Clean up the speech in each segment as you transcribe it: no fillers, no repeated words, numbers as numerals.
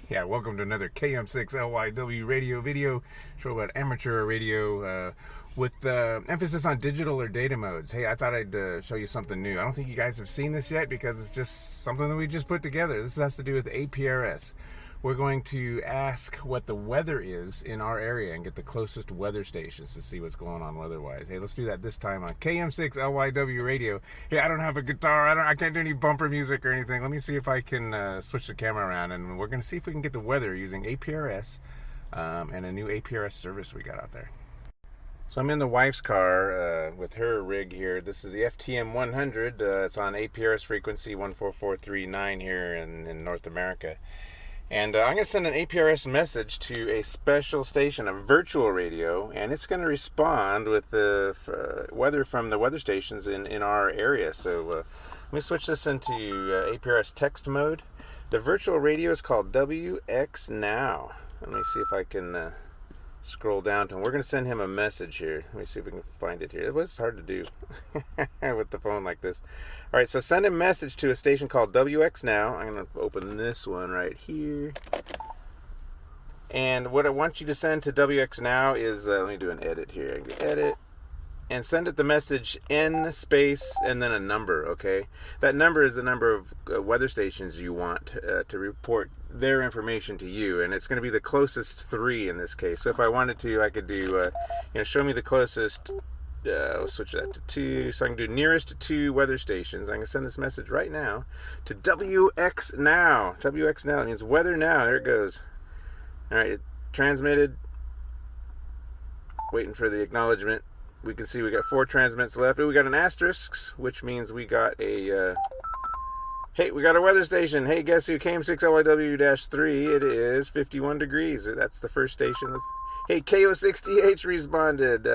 Yeah, welcome to another KM6LYW radio video show about amateur radio with emphasis on digital or data modes. Hey, I thought I'd show you something new. I don't think you guys have seen this yet because it's just something that we just put together. This has to do with APRS. We're going to ask what the weather is in our area and get the closest weather stations to see what's going on weather-wise. Hey, let's do that this time on KM6LYW radio. Hey, I don't have a guitar. I can't do any bumper music or anything. Let me see if I can switch the camera around, and we're going to see if we can get the weather using APRS and a new APRS service we got out there. So I'm in the wife's car with her rig here. This is the FTM 100. It's on APRS frequency 14439 here in North America. And I'm going to send an APRS message to a special station, a virtual radio, and it's going to respond with the weather from the weather stations in our area. So let me switch this into APRS text mode. The virtual radio is called WXNOW. Let me see if I can scroll down to him. We're going to send him a message here. Let me see if we can find it here. It was hard to do with the phone like this. All right, so send a message to a station called WXNOW. I'm going to open this one right here. And what I want you to send to WXNOW is, let me do an edit here. Edit. And send it the message N space and then a number, okay? That number is the number of weather stations you want to report their information to you, and it's going to be the closest three in this case. So if I wanted to, I could do, show me the closest, I'll switch that to 2, so I can do nearest 2 weather stations. I'm going to send this message right now to WXNOW. WXNOW means weather now. There it goes. All right, it transmitted. Waiting for the acknowledgement. We can see we got 4 transmits left. Oh, we got an asterisk, which means we got a, hey, we got a weather station. Hey, guess who? KM6LYW-3. It is 51 degrees. That's the first station. Hey, KO6TH responded.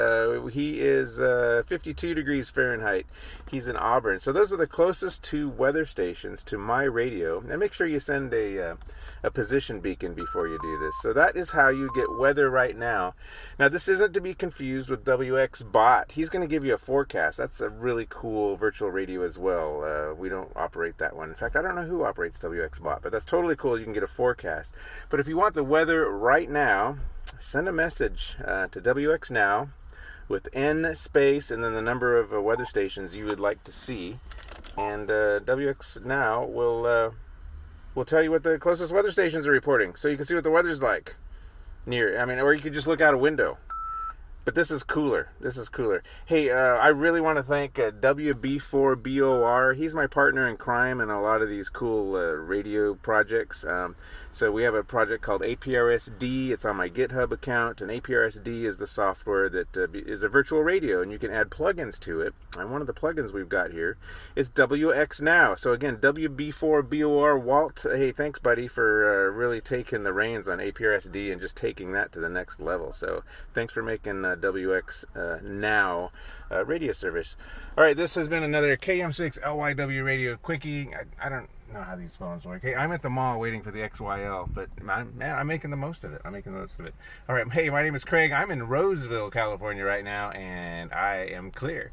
He is 52 degrees Fahrenheit. He's in Auburn. So those are the closest 2 weather stations to my radio. And make sure you send a position beacon before you do this. So that is how you get weather right now. Now, this isn't to be confused with WXBot. He's going to give you a forecast. That's a really cool virtual radio as well. We don't operate that one. In fact, I don't know who operates WXBot, but that's totally cool. You can get a forecast. But if you want the weather right now, send a message to WXNOW with N space and then the number of weather stations you would like to see, and WXNOW will tell you what the closest weather stations are reporting, so you can see what the weather's like near. Or you could just look out a window. But this is cooler. This is cooler. Hey, I really want to thank WB4BOR. He's my partner in crime in a lot of these cool radio projects. So we have a project called APRSD. It's on my GitHub account. And APRSD is the software that is a virtual radio, and you can add plugins to it. And one of the plugins we've got here is WXNOW. So again, WB4BOR. Walt, hey, thanks, buddy, for really taking the reins on APRSD and just taking that to the next level. So thanks for making WXNOW radio service. All right, this has been another KM6LYW radio quickie. I don't know how these phones work. Hey, I'm at the mall waiting for the XYL, but I'm making the most of it. All right, hey, my name is Craig. I'm in Roseville, California right now, and I am clear.